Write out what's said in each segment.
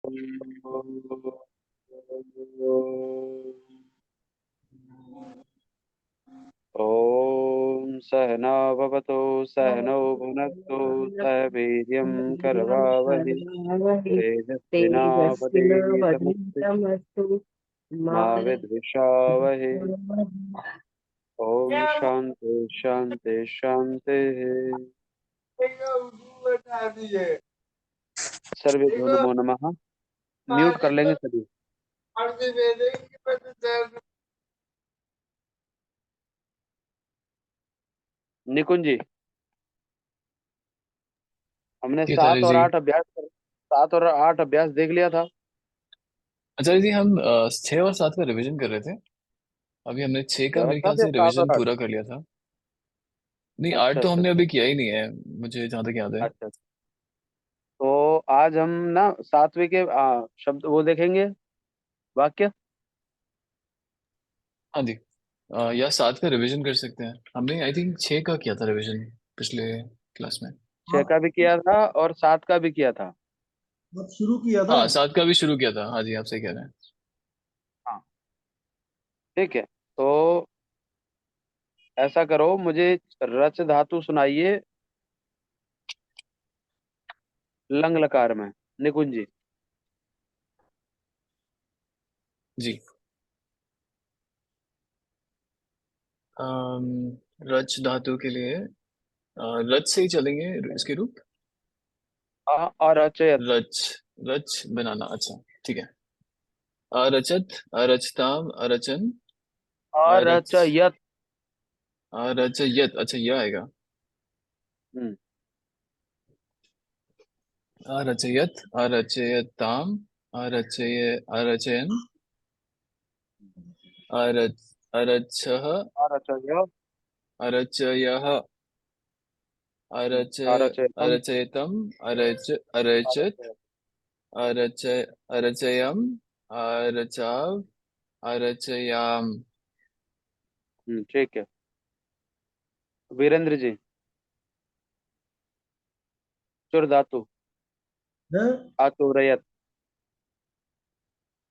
ॐ सहना भवतु सहनौ भुनक्तु सह वीर्यं करवावहै तेजस्विनावधीतमस्तु तेजस्विनावधीतमस्तु मा मा विद्विषावहै। ओम शांति शांति शांति। सर्वेभ्यो नमो नमः। म्यूट कर लेंगे सभी। निकुंज जी, हमने ये आचार्य जी। 7 और 8 अभ्यास देख लिया था। आचार्य जी, हम 6 और 7 का रिवीजन कर रहे थे। अभी हमने 6 का मेरे ख्याल सब या से 7 रिवीजन और 8? पूरा कर लिया था। नहीं, 8 अच्छा तो अच्छा हमने अच्छा अभी किया ही नहीं है, मुझे जहाँ तक याद है। अच्छा। तो आज हम ना 7वें के शब्द वो देखेंगे, वाक्य। हाँ जी। या 7 का रिवीजन कर सकते हैं। हमने आई थिंक 6 का किया था रिवीजन पिछले क्लास में। 6 का भी किया था और 7 का भी किया था। अब शुरू किया था। हाँ, 7 का भी शुरू किया था। हाँ जी, आप सही कह रहे हैं। हाँ, ठीक है। तो ऐसा करो, मुझे रच धातु सुनाइए लंग लकार में, निकुंज जी। जी। रच धातु के लिए रच से ही चलेंगे इसके रूप। और अचयत। रच। रच बनाना, अच्छा। ठीक है। अरचत, अरचताम, अरचन, और अरच, अचयत। अरचयत। अच्छा, यह आएगा। हम्म। अरचयत, अरचयताम, अरचय, अरचयन, अरच, अरचः, और अचयत। अरचयः, अरच, और अचयतम। अरचयतम, अरच, अरचत, अरचयत। अरच, अरचयम, अरचाव, अरचयाम। ठीक है। वीरेंद्र जी, चुर धातु है। आचोरयत।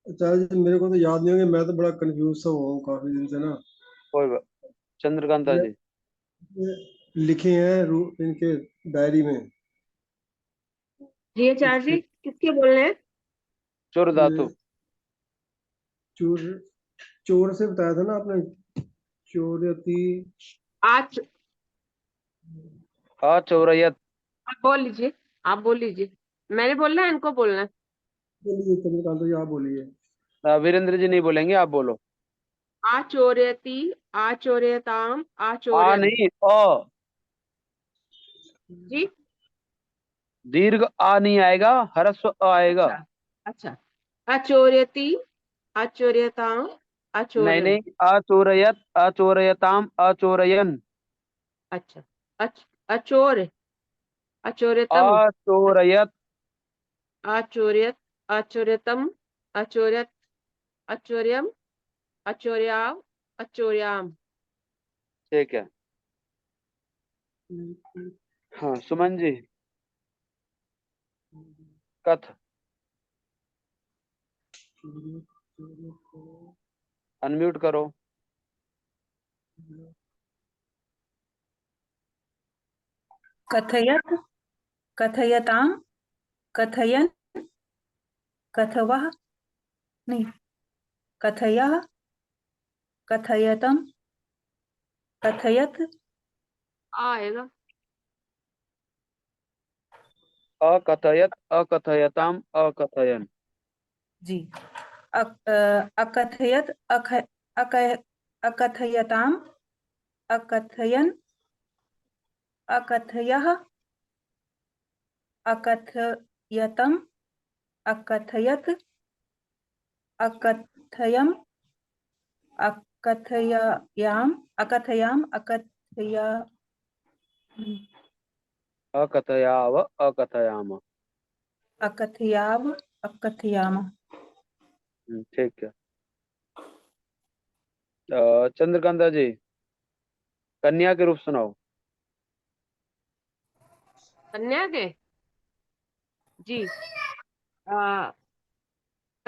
आचार्य जी, मेरे को तो याद नहीं होंगे, मैं तो बड़ा कंफ्यूज सा हुआ हूँ काफी दिन से ना। चंद्रकांता ये जी, ये लिखे हैं इनके डायरी में। जी आचार्य जी, इसके किसके बोल रहे हैं? चुर धातु। ये चोर, चोर से बताया था ना आपने। चोरयती। आज अचोरयत। आप बोल लीजिए, आप बोल लीजिए। मैंने बोलना है, इनको बोलना है? बोलिए चंद्रकांत जी, आप बोलिए। वीरेंद्र जी नहीं बोलेंगे, आप बोलो। आचोरयति, आचोरयताम, आ आचोरयन। नहीं, अ। जी। दीर्घ आ नहीं आएगा, ह्रस्व अ आएगा। अच्छा अच्छा। अचोरयति, आचोर्यताम, नहीं आचोर्यन। नहीं, अचोरयत, अचोरयताम, अचोरयन। अच्छा। अचोर, अचोर्यतम, अचोरयत। आचोर्यत, आचोर्यतम, आचोर्यत, आचोर्यम, आचोर्याव, आचोर्याम। ठीक है। हाँ, सुमन जी, कथ। अनम्यूट करो। कथयत, कथयताम, कथयन, कथवः, नहीं, कथयः, कथयतम, कथयत। आएगा। अकथयत, अकथयताम, अकथयन। जी। अकथयत, अक, अकथयताम, अकथयन, अकथयः, अकथयतम, अकथयत, अकथयम, अकथयाम, अकथयाम, अकथयाव, अकथयाम। अकथयाव, अकथयाम। ठीक है। चंद्रकांता जी, कन्या के रूप सुनाओ। कन्या के। जी। आ,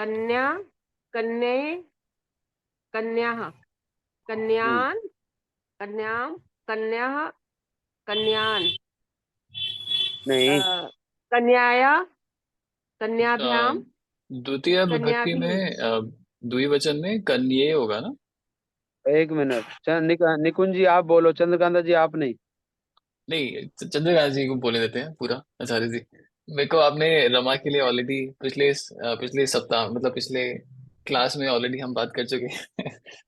कन्या, कन्ये, कन्याः, कन्यान्, कन्यां, कन्याः, कन्यान्, नहीं। कन्याया, अ, कन्याभ्यां, द्वितीय विभक्ति कन्याभिः। में द्विवचन में कन्ये होगा ना? एक मिनट, निकुंज जी आप बोलो, चंद्रकांता जी आप नहीं। नहीं, चंद्रकांत जी को बोले देते हैं पूरा, आचार्य जी। मेरे को आपने रमा के लिए ऑलरेडी पिछले सप्ताह, मतलब पिछले क्लास में ऑलरेडी हम बात कर चुके हैं।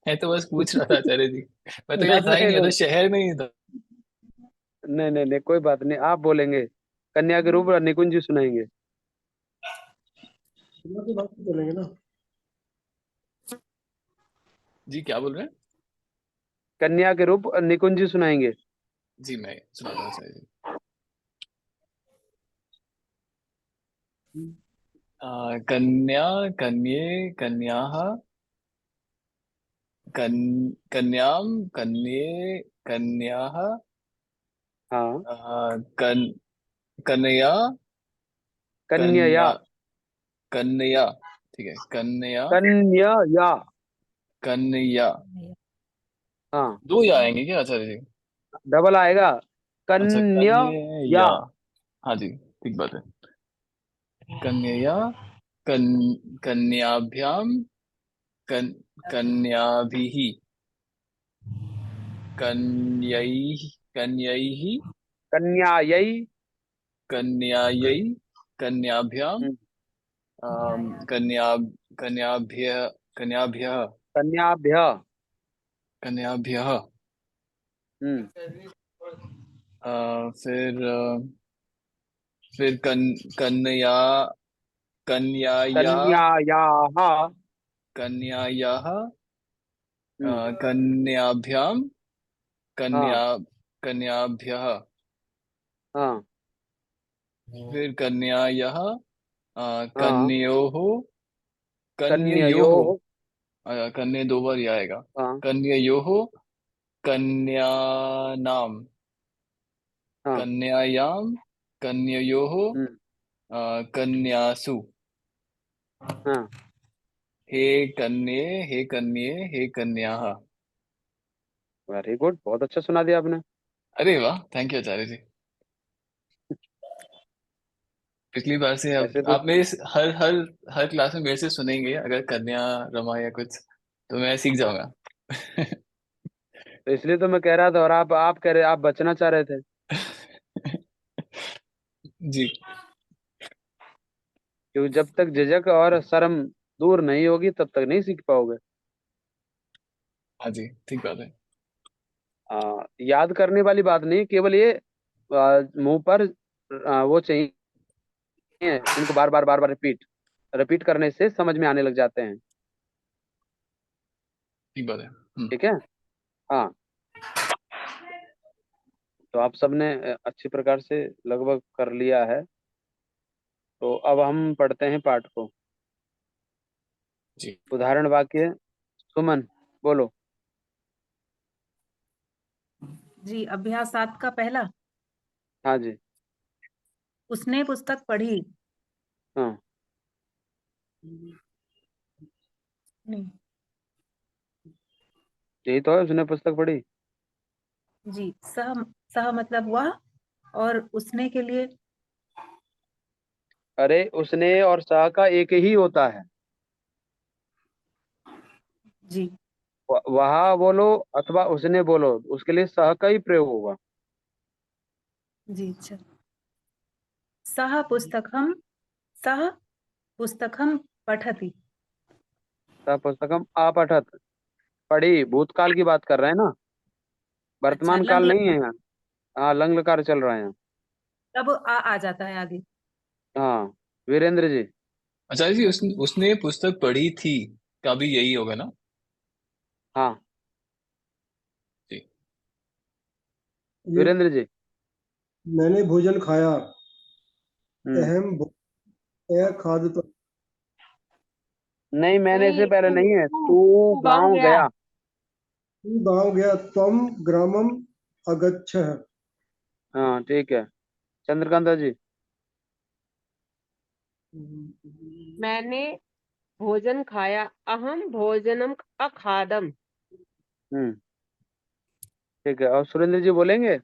मैं तो बस पूछ रहा था आचार्य जी। मैं तो यहाँ था ही नहीं नहीं, मैं तो नहीं शहर में ही था। नहीं नहीं नहीं, कोई बात नहीं, आप बोलेंगे। कन्या के रूप निकुंज जी सुनाएंगे। सुना के बात तो चलेंगे ना। जी क्या बोल रहे हैं? कन्या के रूप निकुंज जी सुनाएंगे। जी मैं सुनाता हूँ आचार्य जी। कन्या, कन्ये, कन्याः, कन्यां, कन्ये, कन्याः, हाँ। कन कन्या, कन्यया। कन्या, कन्या, ठीक है, कन्या, कन्यया। कन्या। हाँ, दो या आएंगे क्या आचार्य जी? डबल आएगा। अच्छा, कन्यया। कन्या। हाँ जी, ठीक बात है। कन्या, कन कन्याभ्याम, कन कन्याभिः, कन्यैः, कन्यैः, कन्यायै। कन्यायै, कन्याभ्याम, हम्म, कन्या, कन्याभ्य, कन्याभ्यः, कन्याभ्य। कन्याभ्यः। हम्म। फिर कन्या, कन्याया, कन्यायाः। कन्यायाः, हम्म। कन्याभ्याम, हाँ। कन्या, कन्याभ्यः। हाँ। फिर कन्यायाः, हाँ। कन्योः, कन्ययोः, कन्ययोः। कन्या दो बार ही आएगा। हाँ। कन्ययोः, कन्यानाम, हाँ। कन्यायाम, कन्ययोः, हम्म। कन्यासु। हाँ। हे कन्ये, हे कन्ये, हे कन्याः। वेरी गुड, बहुत अच्छा सुना दिया आपने। अरे वाह, थैंक यू आचार्य जी। पिछली बार से अब ऐसे तो आप मेरे हर हर हर क्लास में मेरे से सुनेंगे, अगर कन्या, रमा या कुछ, तो मैं सीख जाऊंगा। तो इसलिए तो मैं कह रहा था, और आप कह रहे, आप बचना चाह रहे थे। जी। क्योंकि जब तक झिझक और शर्म दूर नहीं होगी तब तक नहीं सीख पाओगे। हाँ जी, ठीक बात है। याद करने वाली बात नहीं, केवल ये मुंह पर वो चाहिए, इनको बार बार बार बार रिपीट रिपीट करने से समझ में आने लग जाते हैं। ठीक बात है। ठीक है। हाँ। तो आप सबने अच्छी प्रकार से लगभग कर लिया है। तो अब हम पढ़ते हैं पाठ को। जी। उदाहरण वाक्य। सुमन बोलो। जी, अभ्यास 7 का पहला। हाँ जी। उसने पुस्तक पढ़ी। हाँ। नहीं। यही तो है, उसने पुस्तक पढ़ी। जी, सह सह मतलब वह, और उसने के लिए। अरे उसने और सा का एक ही होता है। जी। वह बोलो अथवा उसने बोलो, उसके लिए सह का ही प्रयोग होगा। जी, अच्छा। सह पुस्तकम, सह पुस्तकम पठति। सह पुस्तकम अपठत। पढ़ी, भूतकाल की बात कर रहे हैं ना, अच्छा, वर्तमान लंग काल नहीं लकार। है यहाँ। हाँ, लंग लकार चल रहा है यहाँ। तब आ जाता है आगे। हाँ। वीरेंद्र जी। आचार्य जी, उसने पुस्तक पढ़ी थी का भी यही होगा ना? हाँ। जी। ये वीरेंद्र जी। मैंने भोजन खाया। हम्म। अहम खाद्य। नहीं, मैंने से नहीं, पहले तू नहीं है, तू तू तू गाँव गांव गया। गया। तू गाँव गया, त्वम ग्रामम अगच्छः। हाँ ठीक है। चंद्रकांता जी। मैंने भोजन खाया, अहम भोजनम अखादम। हम्म, ठीक है। और सुरेंद्र जी बोलेंगे?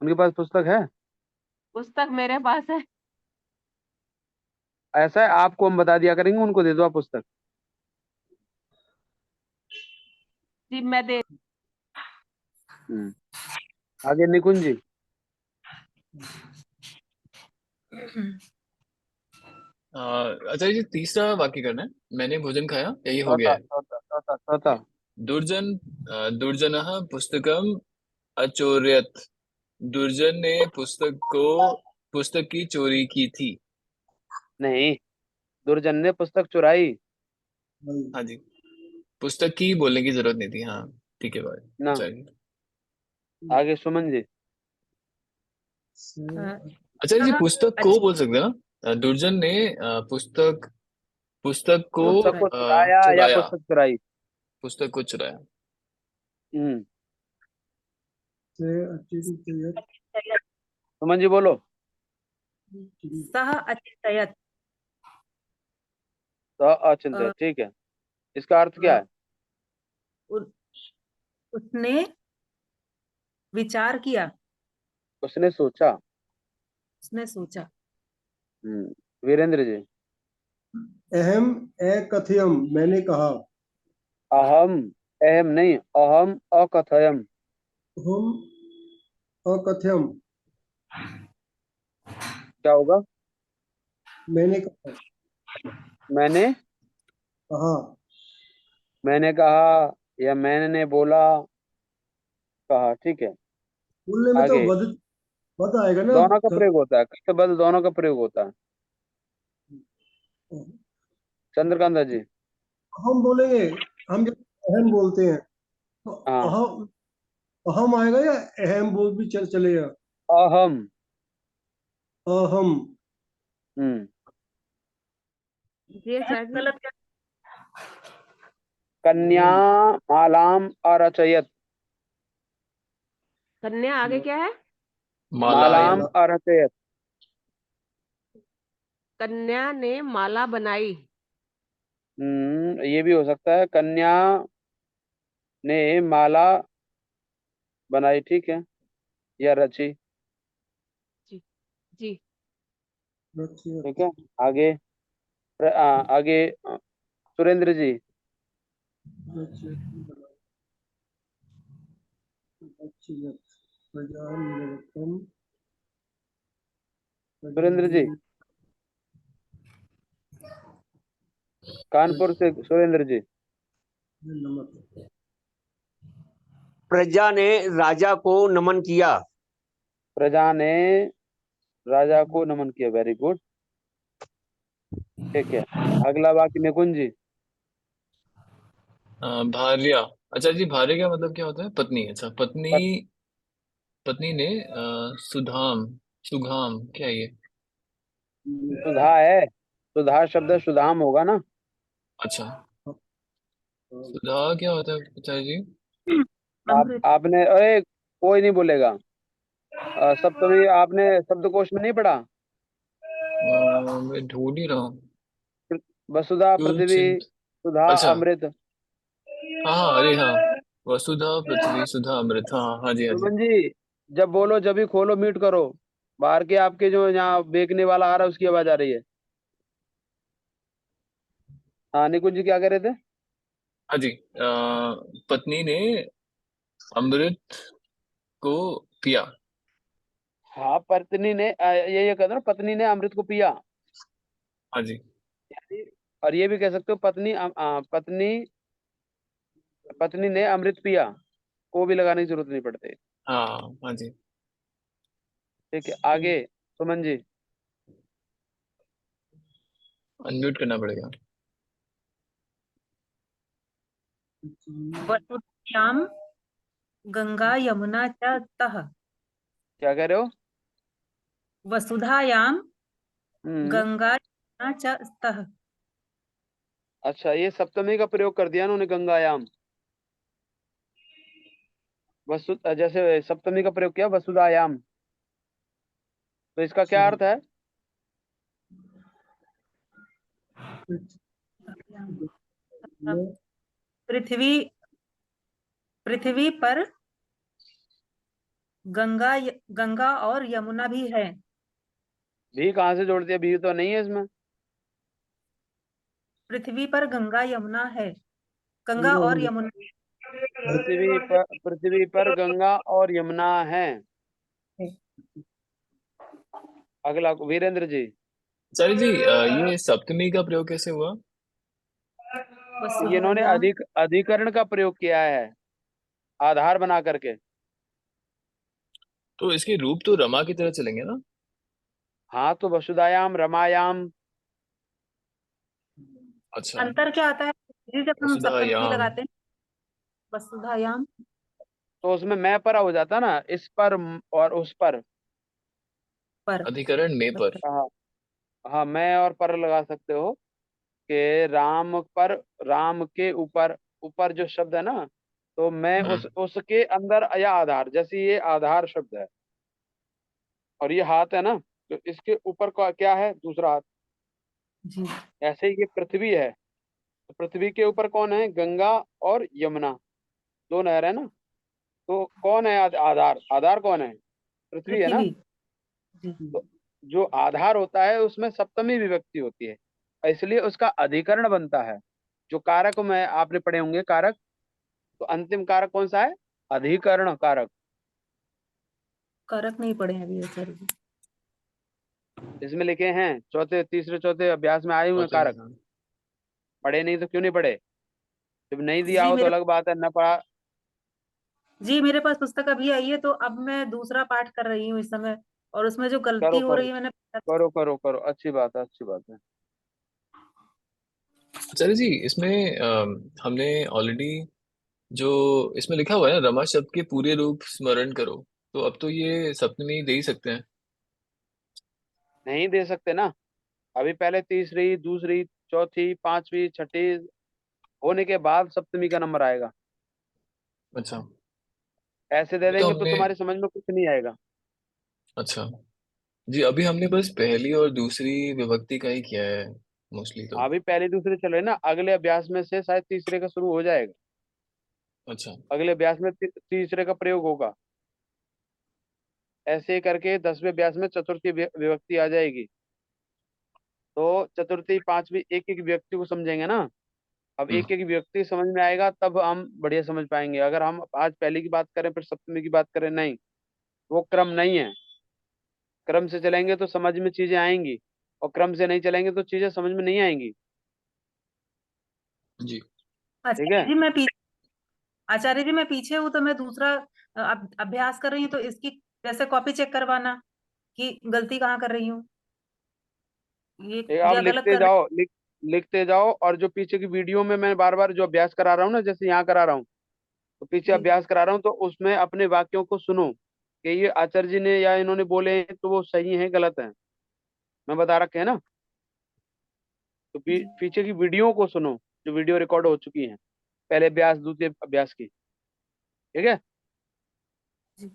उनके पास पुस्तक है? पुस्तक मेरे पास है। ऐसा है, आपको हम बता दिया करेंगे, उनको दे दो आप पुस्तक। जी मैं दे। हम्म, आगे निकुंज जी। अच्छा जी, तीसरा वाक्य करना है, मैंने भोजन खाया, यही हो गया चौथा है। चौथा चौथा चौथा। दुर्जन दुर्जनः पुस्तकम अचोरयत। दुर्जन ने पुस्तक की चोरी की थी। नहीं, दुर्जन ने पुस्तक चुराई वही। हाँ जी, पुस्तक की बोलने की जरूरत नहीं थी। हाँ ठीक है भाई, ना। चलिए। आगे सुमन जी। से अ, अच्छा जी, सह पुस्तक को बोल सकते हैं ना? दुर्जन ने पुस्तक को पुस्तक को चुराई। चुराया या चुराया। पुस्तक चुराई? पुस्तक को चुराया। हम्म, अचिंत्यत। सुमन जी बोलो। सह अचिंतयत। तो अचिंत्य, अ, ठीक है। इसका अर्थ क्या अ, है? उ- उसने विचार किया, उसने सोचा। उसने सोचा। वीरेंद्र जी। अहम अकथयम, मैंने कहा। अहम, अहम नहीं, अहम अकथयम। हम अकथयम, क्या होगा? मैंने कहा। मैंने कहा। मैंने कहा या मैंने बोला, कहा, ठीक है। बोलने में तो आगे वध आएगा ना। दोनों का प्रयोग होता है, कई बदल दोनों का प्रयोग होता है। चंद्रकांता जी। हम बोलेंगे, हम जब अहम बोलते हैं तो हाँ, अहम, अहम आएगा या अहम बोल भी चलेगा? अहम। अहम। हम्म, जी सर जी। गलत क्या? कन्या अहम। मालाम अरचयत। कन्या आगे क्या है? मालायाम। मालाम माला। अरचयत। कन्या ने माला बनाई। ये भी हो सकता है, कन्या ने माला बनाई, ठीक है, या रची। जी जी। ठीक है। आगे आगे सुरेंद्र जी। सुरेंद्र जी, कानपुर से सुरेंद्र जी। प्रजा ने राजा को नमन किया। प्रजा ने राजा को नमन किया, वेरी गुड, ठीक है। अगला वाक्य निकुंज जी। भार्या। अच्छा जी, भार्या का मतलब क्या होता है? पत्नी। अच्छा, पत्नी। पत- पत्नी ने सुधाम, सुघाम क्या है ये? सुधा है, सुधा शब्द सुधाम होगा ना। अच्छा, सुधा क्या होता है अच्छा जी? अमृत। आपने, अरे कोई नहीं बोलेगा। सप्तमी आपने शब्दकोश में नहीं पढ़ा? मैं ढूंढ ही रहा हूँ। वसुधा पृथ्वी, सुचिंत। सुधा अच्छा, अमृत। हाँ हाँ, अरे हाँ, वसुधा पृथ्वी सुधा अमृत। हाँ हाँ, हाँ जी, हाँ जी। सुमन जी, जब बोलो जब भी खोलो, म्यूट करो। बाहर के आपके जो यहाँ बेचने वाला आ रहा है उसकी आवाज आ रही है। हाँ, निकुंज जी क्या कह रहे थे? हाँ जी, पत्नी ने अमृत को पिया। हाँ, पत्नी ने ये कहते ना, पत्नी ने अमृत को पिया। हाँ जी। यानी, और ये भी कह सकते हो, पत्नी पत्नी ने अमृत पिया, को भी लगाने की जरूरत नहीं पड़ती। हाँ हाँ जी। ठीक है। आगे सुमन जी। अनम्यूट करना पड़ेगा। वसुधायाम गंगा यमुना च तः। क्या कह रहे हो? वसुधायाम हम्म, गंगा यमुना च तः। अच्छा, ये सप्तमी का प्रयोग कर दिया उन्होंने, गंगायाम। जैसे सप्तमी का प्रयोग किया वसुधायाम, तो इसका क्या अर्थ है? पृथ्वी पृथ्वी पर गंगा और यमुना भी है। भी कहाँ से जोड़ दिया? भी तो नहीं है इसमें। पृथ्वी पर गंगा यमुना है। गंगा और यमुना। पृथ्वी पर गंगा और यमुना है। अगला वीरेंद्र जी। आचार्य जी ये सप्तमी का प्रयोग कैसे हुआ? ये इन्होंने वसुधायाम। अधिकरण का प्रयोग किया है, आधार बना करके। तो इसके रूप तो रमा की तरह चलेंगे ना? हाँ, तो वसुधायाम रमायाम। अच्छा, अंतर क्या आता है जी जब हम सप्तमी वसुधायाम। लगाते हैं? वसुधायाम। तो उसमें मैं पर हो जाता ना, इस पर और उस पर। पर। अधिकरण में पर। हाँ, हाँ, मैं और पर लगा सकते हो कि राम पर, राम के ऊपर, ऊपर जो शब्द है ना, तो मैं हम्म। उसके अंदर या आधार, जैसे ये आधार शब्द है और ये हाथ है ना, तो इसके ऊपर का क्या है? दूसरा हाथ। जी। ऐसे ही ये पृथ्वी है, तो पृथ्वी के ऊपर कौन है? गंगा और यमुना, दो नहर है ना। तो कौन है आधार? आधार कौन है? पृथ्वी है ना। पृथ्वी। जी। तो जो आधार होता है उसमें सप्तमी विभक्ति होती है, इसलिए उसका अधिकरण बनता है। जो कारक में आपने पढ़े होंगे कारक, तो अंतिम कारक कौन सा है? अधिकरण कारक। कारक नहीं पढ़े हैं अभी आचार्य जी। इसमें लिखे हैं, चौथे तीसरे चौथे अभ्यास में आए हुए हैं चौथे में, कारक। हाँ। पढ़े नहीं तो क्यों नहीं पढ़े? जब नहीं दिया जी हो तो मेरे अलग बात है, न पढ़ा। जी मेरे पास पुस्तक अभी आई है, तो अब मैं दूसरा पाठ कर रही हूँ इस समय, और उसमें जो गलती करो हो करो रही है मैंने। करो करो करो, अच्छी बात है, अच्छी बात है। आचार्य जी इसमें हमने ऑलरेडी जो इसमें लिखा हुआ है ना, रमा शब्द के पूरे रूप स्मरण करो, तो अब तो ये सप्तमी दे ही सकते हैं। नहीं दे सकते ना, अभी पहले तीसरी, दूसरी, चौथी, पांचवी, छठी होने के बाद सप्तमी का नंबर आएगा। अच्छा, ऐसे दे अभी तो देंगे तो हमने, तुम्हारी समझ में कुछ नहीं आएगा। अच्छा जी, अभी हमने बस पहली और दूसरी विभक्ति का ही किया है मोस्टली तो। अभी पहली दूसरी चल रही है ना, अगले अभ्यास में से शायद तीसरे का शुरू हो जाएगा। अच्छा। अगले अभ्यास में तीसरे का प्रयोग होगा। ऐसे ही करके 10वें अभ्यास में चतुर्थी विभक्ति आ जाएगी। तो चतुर्थी, पांचवी, एक एक व्यक्ति को समझेंगे ना। अब हम्म। एक एक व्यक्ति समझ में आएगा तब हम बढ़िया समझ पाएंगे। अगर हम आज पहली की बात करें फिर सप्तमी की बात करें, नहीं, वो क्रम नहीं है। क्रम से चलेंगे तो समझ में चीजें आएंगी, और क्रम से नहीं चलेंगे तो चीजें समझ में नहीं आएंगी। जी। ठीक है। आचार्य जी मैं पीछे हूँ, तो मैं दूसरा अभ्यास कर रही हूँ, तो इसकी जैसे कॉपी चेक करवाना कि गलती कहाँ कर रही हूँ, ये आप या गलत लिखते कर रही जाओ, लिखते जाओ, और जो पीछे की वीडियो में मैं बार बार जो अभ्यास करा रहा हूँ ना, जैसे यहाँ करा रहा हूँ, तो पीछे हूँ। जी। अभ्यास करा रहा हूँ, तो उसमें अपने वाक्यों को सुनो कि ये आचार्य जी ने या इन्होंने बोले हैं तो वो सही है गलत है, मैं बता रखे है ना। तो जी। पीछे की वीडियो को सुनो, जो वीडियो रिकॉर्ड हो चुकी है, पहले अभ्यास दूसरे अभ्यास की। ठीक है। जी।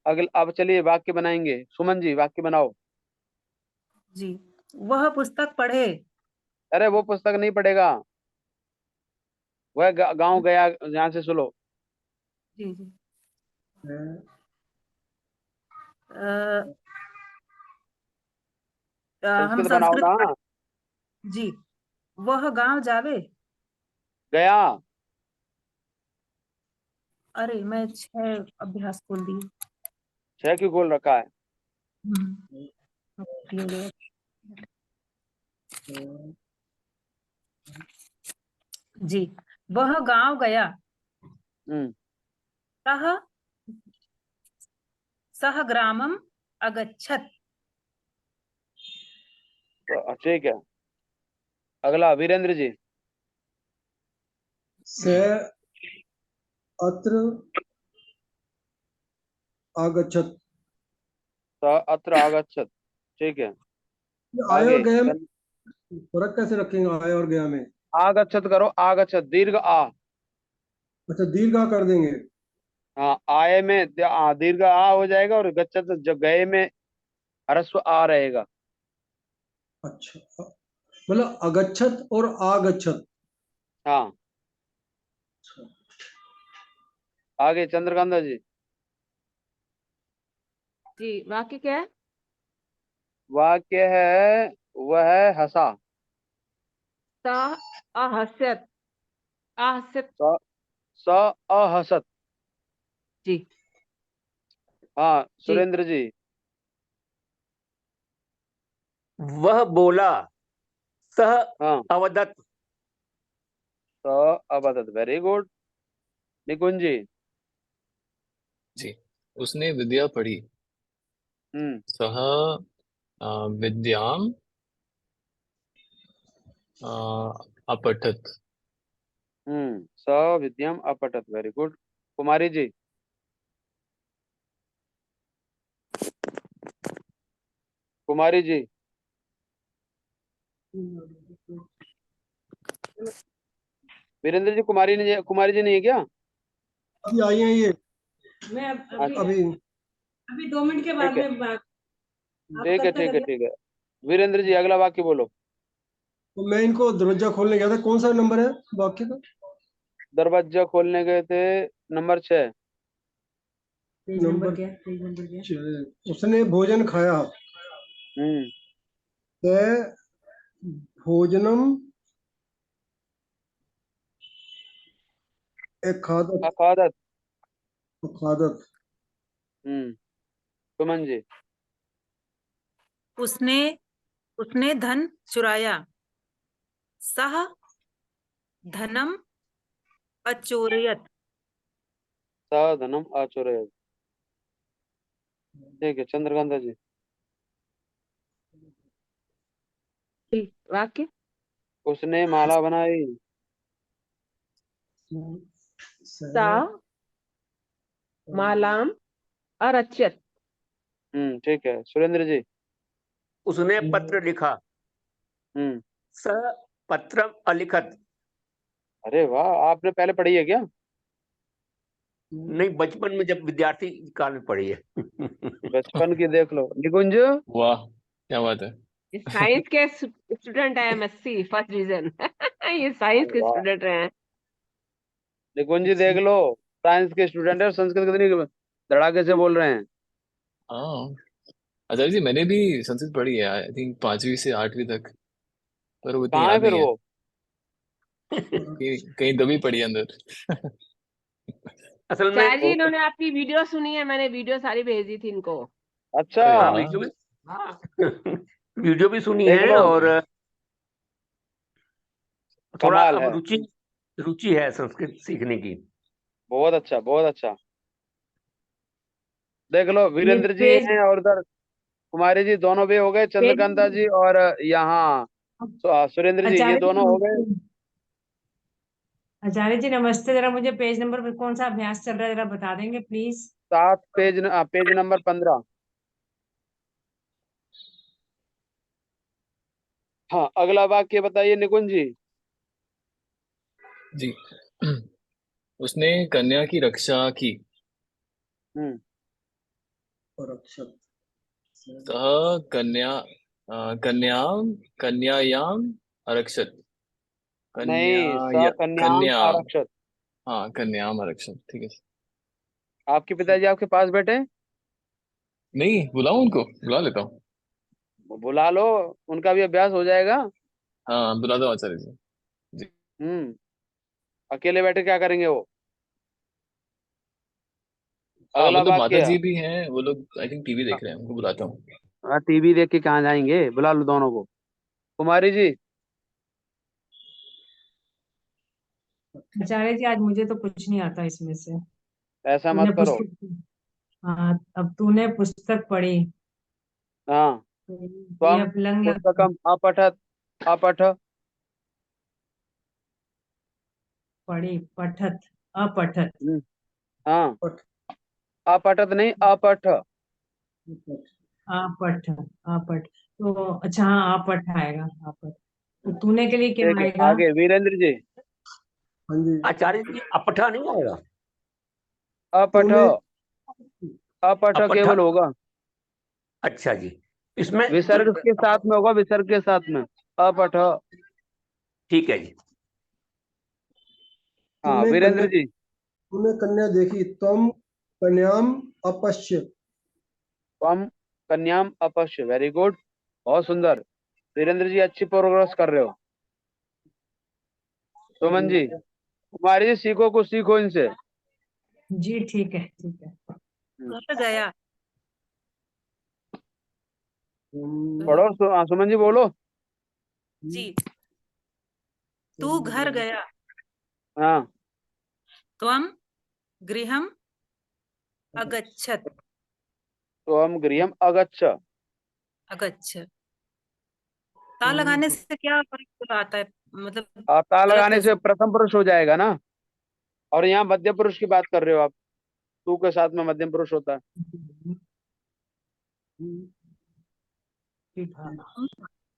अब चलिए वाक्य बनाएंगे। सुमन जी वाक्य बनाओ। जी। वह पुस्तक पढ़े। अरे वो पुस्तक नहीं पढ़ेगा, वह गांव गया, यहाँ से सुनो। जी। जी। है, अ, हम संस्कृत बनाओ संस्कृत ना। जी। वह गांव जावे। गया। अरे मैं 6 अभ्यास खोल दी। छह क्यों खोल रखा है? हो गया। जी। वह गांव गया। हम्म। सह सह ग्रामम अगच्छत। तो ठीक है। अगला वीरेंद्र जी। से अत्र आगच्छत। अत्र आगच्छत। ठीक है। आय और आगे गया में फर्क कैसे रखेंगे आय और गया में? आगच्छत करो, आगच्छत दीर्घ आ। अच्छा, दीर्घा कर देंगे। हाँ, आय में दीर्घ आ हो जाएगा, और गच्छत जो गए में ह्रस्व आ रहेगा। अच्छा, मतलब अगच्छत और आगच्छत। हाँ, आगे चंद्रकांता जी। जी वाक्य क्या है? वाक्य है, वह हंसा। स अहस्यत। अहस्यत। स स अहसत। जी। हाँ, जी। सुरेंद्र जी। वह बोला, सह हाँ, अवदत। स अबदत, वेरी गुड। निकुंज जी। जी, उसने विद्या पढ़ी। हम्म सह विद्याम अपठत। स विद्याम अपठत, वेरी गुड। कुमारी जी। कुमारी जी। वीरेंद्र जी, कुमारी जी नहीं है क्या? अभी आई हैं ये, मैं अच्छा, अभी। अभी 2 मिनट के बाद ठीक है, में बात। आप ठीक है, कब तक ठीक है, अगला? ठीक है। वीरेंद्र जी, अगला वाक्य बोलो। तो मैं इनको दरवाजा खोलने गया था, कौन सा नंबर है वाक्य का? दरवाजा खोलने गए थे, नंबर 6। पेज नंबर क्या? पेज नंबर क्या? उसने भोजन खाया। हम्म ते भोजनम एक खादत। अखादत। खादत। सुमन जी। उसने उसने धन चुराया। सह धनम अचोरयत। स धनम अचोरयत। ठीक है, चंद्रकांता जी। जी वाक्य। उसने माला बनाई। सा मालाम अरच्यत। ठीक है, सुरेंद्र जी। उसने पत्र लिखा। हम्म स पत्रम अलिखत। अरे वाह, आपने पहले पढ़ी है क्या? नहीं, बचपन में जब विद्यार्थी काल में पढ़ी है। बचपन की देख लो, निकुंज। वाह, क्या बात है। ये साइंस के स्टूडेंट है, एमएससी फर्स्ट डिवीजन। ये साइंस अरे के वाह, स्टूडेंट रहे हैं। निकुंज जी देख लो, साइंस के स्टूडेंट है और संस्कृत कितनी धड़ाके से बोल रहे हैं। हाँ, आचार्य जी मैंने भी संस्कृत पढ़ी है, आई थिंक 5वीं से 8वीं तक, पर वो इतनी कहाँ है याद फिर नहीं है। वो? कहीं कहीं दबी पड़ी है अंदर। असल में चार जी, इन्होंने आपकी वीडियो सुनी है, मैंने वीडियो सारी भेज दी थी इनको। अच्छा, अरे हाँ, वाह। वीडियो भी सुनी देख है, लो, और थोड़ा कमाल अब है। रुचि रुचि है संस्कृत सीखने की। बहुत अच्छा, बहुत अच्छा। देख लो, ये वीरेंद्र जी पेज हैं और उधर कुमारी जी, दोनों भी हो गए। पेज चंद्रकांता जी और यहाँ सुरेंद्र जी, ये आचार्य जी दोनों हो गए। नमस्ते। आचार्य जी नमस्ते, जरा मुझे पेज नंबर पे कौन सा अभ्यास चल रहा है जरा बता देंगे प्लीज? 7 page, page number 15। हाँ, अगला वाक्य बताइए निकुंज जी। जी। उसने कन्या की रक्षा की। हम्म और अक्षत। सह कन्या कन्याम कन्यायाम आरक्षत। नहीं, कन्या सकन्याम कन्याम। आरक्षत। हाँ, कन्याम आरक्षत, ठीक है। आपके पिताजी आपके पास बैठे हैं? नहीं, बुलाऊं उनको, बुला लेता हूँ। बुला लो, उनका भी अभ्यास हो जाएगा। हाँ, बुला दो आचार्य जी। जी। हम्म अकेले बैठे क्या करेंगे वो? हाँ, अगला मतलब माता वाक्य। जी भी हैं, वो लोग आई थिंक टीवी देख रहे हैं, उनको बुलाता हूँ। हाँ, टीवी देख के कहाँ जाएंगे, बुला लो दोनों को। कुमारी जी। आचार्य जी आज मुझे तो कुछ नहीं आता इसमें से। ऐसा तूने मत करो। पुस्तक हाँ, अब तूने पुस्तक पढ़ी हाँ, तो ये त्वम अब लंग लग पुस्तकम अपठत। अपठ। पढ़ी पठत अपठत। हम्म, हाँ, पठ। अपठत नहीं, अपठ। आपठ आपठ तो अच्छा, हाँ आपठ आएगा आपठ। तो तूने के लिए क्या ठीक है, आएगा? आगे वीरेंद्र जी। हाँ जी। आचार्य जी अपठा नहीं आएगा? अपठ। तूने। अपठ अपठा। केवल होगा। अच्छा जी। इसमें जो विसर्ग के साथ में होगा, विसर्ग के साथ में। अपठ। ठीक है जी। हाँ तूने वीरेंद्र कन्या जी। तूने कन्या देखी, त्वम कन्याम अपश्य। त्वम कन्याम अपश्य, वेरी गुड, बहुत सुंदर। वीरेंद्र जी अच्छी प्रोग्रेस कर रहे हो। सुमन जी, कुमारी जी सीखो, कुछ सीखो इनसे। जी ठीक है ठीक है। घर गया। पढ़ो हाँ, सुमन जी बोलो। जी। तू घर गया, हाँ त्वम गृहम अगच्छत। तो हम गृहम अगच्छ। अगच्छ। ता लगाने से क्या फर्क आता है, मतलब आप ता अलग लगाने कैसे? से प्रथम पुरुष हो जाएगा ना, और यहाँ मध्य पुरुष की बात कर रहे हो आप। तू के साथ में मध्यम पुरुष होता है।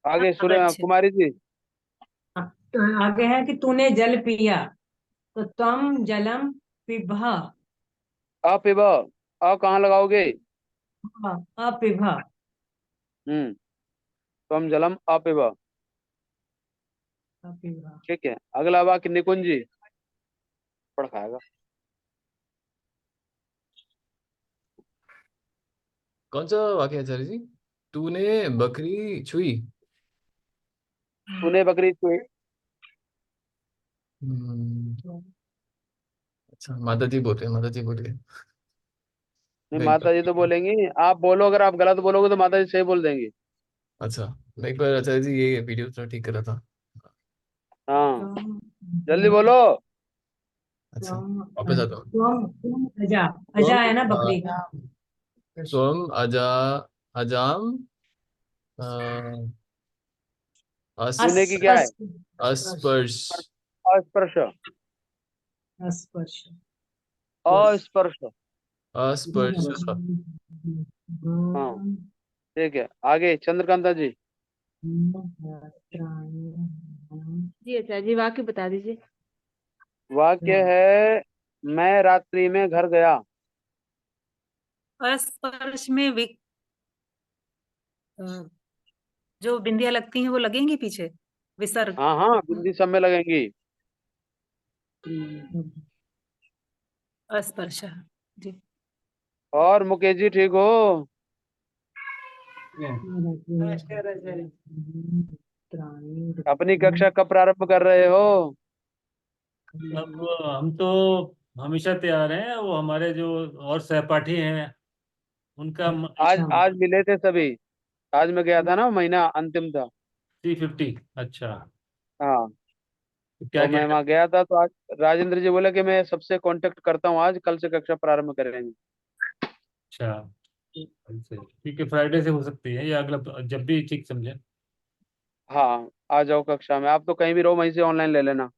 आगे सूर्य अगच्छ। कुमारी जी। तो आगे है कि तूने जल पिया, तो तम जलम पिबह। अपिब, अ कहाँ लगाओगे? अपिबह। त्वम जलम अपिब। अपिबह। ठीक है, अगला वाक्य निकुंज जी पढ़ खाएगा। कौन सा वाक्य है आचार्य जी? तूने बकरी छुई। तूने बकरी छुई। अच्छा, माता जी बोल रहे हैं, माता जी बोल रहे हैं। नहीं, नहीं माता जी तो बोलेंगी, आप बोलो, अगर आप गलत बोलोगे तो माता जी सही बोल देंगी। अच्छा, नहीं पर आचार्य जी ये वीडियो थोड़ा ठीक कर रहा था। हाँ जल्दी बोलो। अच्छा, वापस आता हूँ। तुम अजा, तुम अजा है ना बकरी का। तुम अजा अजाम अस तूने की क्या है? अस्पर्श अस्पर्श। अस्पर्श। अस्पर्श। अस्पर्श। हाँ ठीक है, आगे चंद्रकांता जी। जी अच्छा जी, वाक्य बता दीजिए। वाक्य है, मैं रात्रि में घर गया। स्पर्श में अ, जो बिंदियां लगती हैं वो लगेंगी पीछे, विसर्ग। हाँ हाँ, बिंदी सब में लगेंगी। अस्पर्श। जी। और मुकेश जी ठीक हो? अपनी कक्षा कब प्रारंभ कर रहे हो? अब हम तो हमेशा तैयार हैं। वो हमारे जो और सहपाठी हैं उनका आज आज मिले थे सभी। आज मैं गया था ना, महीना अंतिम था। 350। अच्छा, हाँ तो क्या तो कह मैं रहे वहाँ गया था, तो आज राजेंद्र जी बोले कि मैं सबसे कांटेक्ट करता हूँ, आज कल से कक्षा प्रारंभ करेंगे। अच्छा, ठीक है, फ्राइडे से हो सकती है या अगला, जब भी ठीक समझे। हाँ आ जाओ कक्षा में, आप तो कहीं भी रहो, वहीं से ऑनलाइन ले लेना।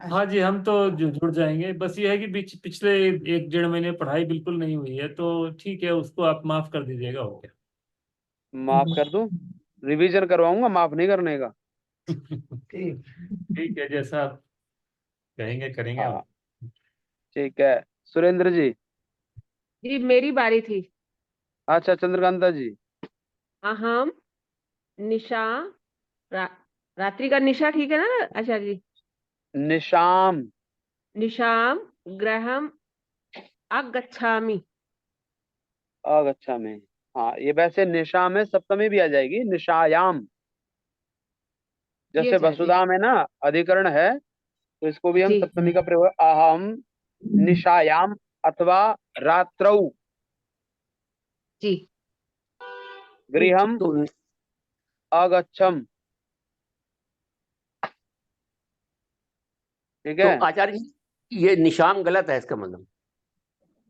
हाँ जी, हम तो जुड़ जाएंगे। बस ये है कि पिछले 1 डेढ़ महीने पढ़ाई बिल्कुल नहीं हुई है, तो ठीक है, उसको आप माफ कर दीजिएगा। हो गया। माफ कर दूं? रिवीजन करवाऊंगा, माफ नहीं करने का। ठीक है, जैसा आप कहेंगे करेंगे हम। हाँ ठीक है, सुरेंद्र जी। जी मेरी बारी थी। अच्छा चंद्रकांता जी। अहम निशा, रा, रात्रि का निशा ठीक है ना आचार्य जी? निशाम। निशाम ग्रहम अगच्छामि। अच्छा में, हाँ ये वैसे निशा में सप्तमी भी आ जाएगी, निशायाम। जी जैसे आचार्य जी। वसुधाम है ना, अधिकरण है, तो इसको भी हम जी सप्तमी का प्रयोग, अहम निशायाम अथवा रात्रौ जी। गृहम तो अगच्छम। ठीक तो है, आचार्य जी ये निशान गलत है इसका मतलब।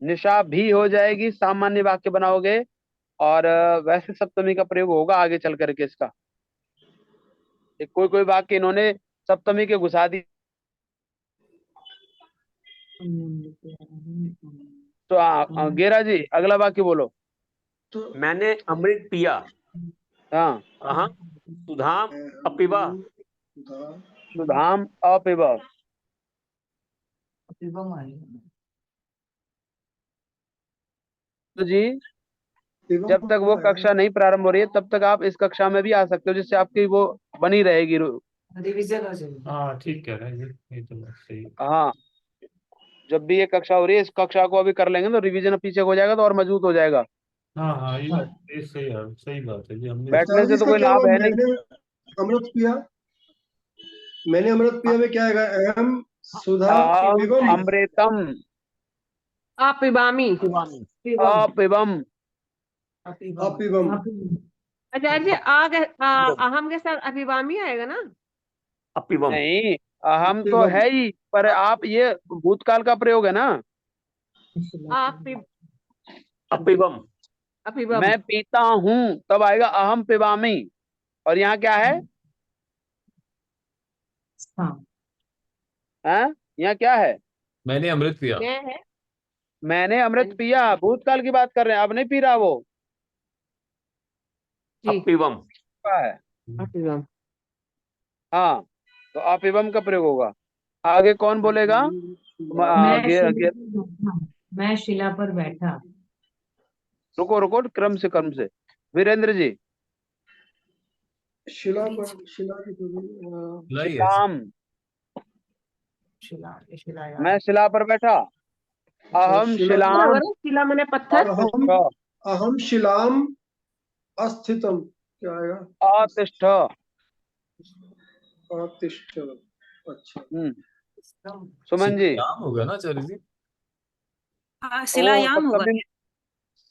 निशा भी हो जाएगी, सामान्य वाक्य बनाओगे, और वैसे सप्तमी का प्रयोग होगा आगे चल करके इसका। एक कोई कोई वाक्य इन्होंने सप्तमी के घुसा दी। तो गेरा जी अगला वाक्य बोलो। मैंने अमृत पिया। हाँ हाँ, सुधाम अपिबा। सुधाम अपिब। तो जी जब तक वो कक्षा नहीं प्रारंभ हो रही है तब तक आप इस कक्षा में भी आ सकते हो, जिससे आपकी वो बनी रहेगी। रिवीजन हो जाएगी। हाँ ठीक कह रहे हैं ये तो बात सही है। हाँ, जब भी ये कक्षा हो रही है, इस कक्षा को अभी कर लेंगे तो रिवीजन पीछे हो जाएगा तो और मजबूत हो जाएगा। हाँ हाँ ये सही बात है जी। हमने बैठने से तो इसका कोई क्या लाभ हुआ? है नहीं। मैंने अमृत पिया में क्या है? अहम सुधा अहम पिबम। अमृतम अपिबामी। अपिबम। अपिबम। आचार्य जी अहम के साथ अपिबामी आएगा ना? अपिबम। नहीं, अहम तो अपिबम। है ही, पर आप ये भूतकाल का प्रयोग है ना। अपि अपिबम। अपिबम। मैं पीता हूँ तब आएगा अहम पिबामी। और यहाँ क्या है? हाँ हैं? यहाँ क्या है? मैंने अमृत पिया। मैं है मैंने अमृत पिया, भूतकाल की बात कर रहे हैं, अब नहीं पी रहा वो। जी। अपिबम। क्या है? अपिबम। हाँ, तो अपिबम का प्रयोग होगा। आगे कौन बोलेगा? मैं आगे शिला आगे पर बैठा। मैं शिला पर बैठा। रुको रुको, क्रम से। वीरेंद्र जी। शिला की लाई है। शिलाम। मैं शिला पर बैठा। अहम शिला बराबर शिलाम है, शिला मैंने पत्थर। अहम अहम शिलाम अस्थितम। क्या आएगा? अतिष्ठ। अतिष्ठ। अच्छा। सुमन जी। शिलायाम होगा ना आचार्य जी? हाँ, ओ शिलायाम होगा।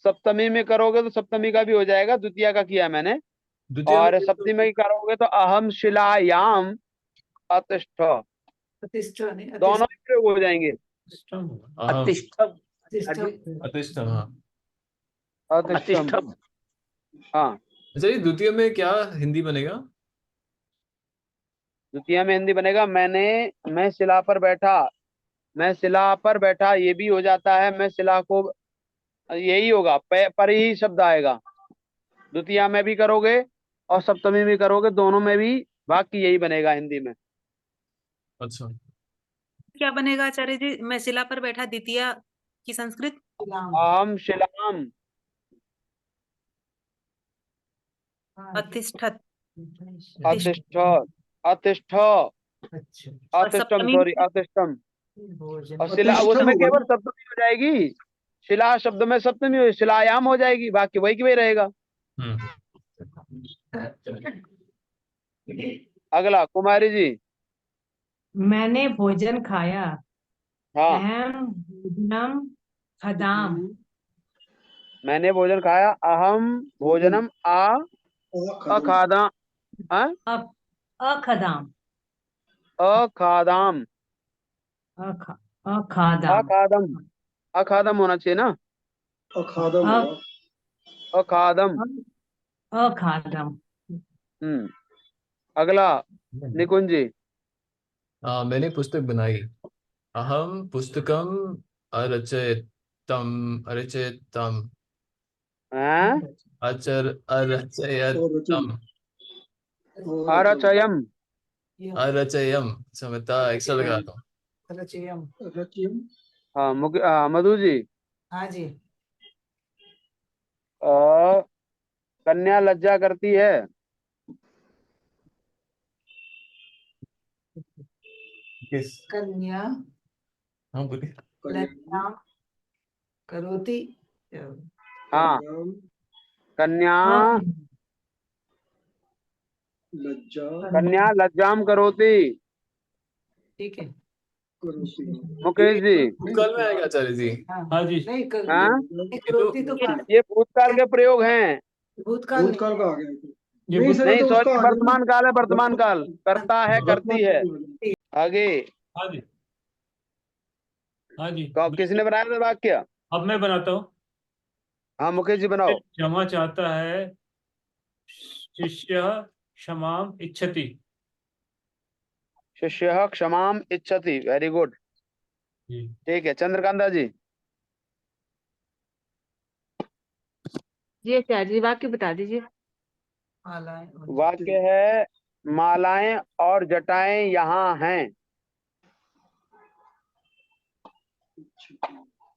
सप्तमी में करोगे तो सप्तमी का भी हो जाएगा, द्वितीया का किया मैंने। द्वितीय में और सप्तमी में करोगे तो अहम शिलायाम अतिष्ठ। दोनों ही प्रयोग हो जाएंगे। सिस्टम होगा। अतिष्ठम। अतिष्ठम हाँ। अतिष्ठम। अतिष्ठम। हाँ, अच्छा ये द्वितीय में क्या हिंदी बनेगा? द्वितीया में हिंदी बनेगा मैं शिला पर बैठा। मैं शिला पर बैठा ये भी हो जाता है। मैं शिला को, यही होगा, पर ही शब्द आएगा। द्वितीया में भी करोगे और सप्तमी में करोगे, दोनों में भी वाक्य यही बनेगा हिंदी में। अच्छा। क्या बनेगा आचार्य जी? मैं शिला पर बैठा, द्वितीय की संस्कृत। अहम शिलाम अतिष्ठत। अतिष्ठ। अतिष्ठ। और अतिष्ठम, सप्तमी सॉरी, अतिष्ठम। और शिला अतिष्ठम उसमें होगा केवल ना? सप्तमी हो जाएगी। शिला शब्द में सप्तमी हो, शिलायाम हो जाएगी, बाकी वही की वही रहेगा। हम्म। अगला कुमारी जी। मैंने भोजन खाया। हाँ, अहम भोजनम खदाम। मैंने भोजन खाया। अहम भोजनम अखादा हाँ? अप अखदाम। अखादाम। अख अखादाम। अखादम। अखादम होना चाहिए ना। अखादम अ- होगा। अखादम। अखादम। हम्म। अगला निकुंज जी। मैंने पुस्तक बनाई। अहम पुस्तकम अरचयतम। हैं? और रचन। अरचयतम। और रचन। अरचयम। अरचयम समता एक्स्ट्रा लगा रहा हूँ। रचियम। हाँ, मधु जी। हाँ जी। कन्या लज्जा करती है। किस? कन्या हाँ बोलिए। कन्याम। करोति। हाँ, कन्याम कन्या लज्जा कन्या लज्जाम करोति। ठीक है। करोति। मुकेश जी। भूतकाल में आएगा आचार्य जी? हाँ जी। नहीं हाँ, करोति तो ये भूतकाल के प्रयोग हैं। भूतकाल भूतकाल का आ गया तो। ये नहीं सर, ये नहीं, तो उसका सॉरी, आ गया ना। वर्तमान काल है, वर्तमान काल। करता है, करती है। वर्तमान। आगे हाँ जी। हाँ जी। किसने बनाया था वाक्य? अब मैं बनाता हूँ। हाँ, मुकेश जी बनाओ। क्षमा चाहता है शिष्य क्षमाम इच्छति। शिष्य क्षमाम इच्छति, वेरी गुड। जी। ठीक है, चंद्रकांता जी। जी आचार्य जी वाक्य बता दीजिए। वाक्य है मालाएं और जटाएं यहाँ हैं।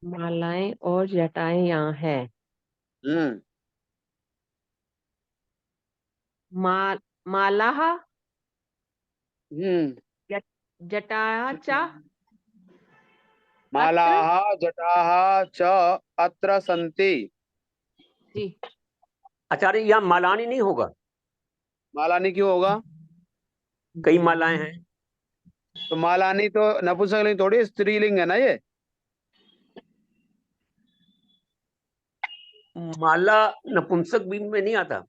मालाएं और जटाएं यहाँ है। हम्म। मालाः हम्म। जटाः च मालाः जटाः च अत्र सन्ति। जी आचार्य यहाँ मालानी नहीं होगा, मालानी क्यों होगा? कई मालाएं हैं। तो मालानी तो नपुंसकलिंग थोड़ी, स्त्रीलिंग है ना ये। माला नपुंसक भी में नहीं आता।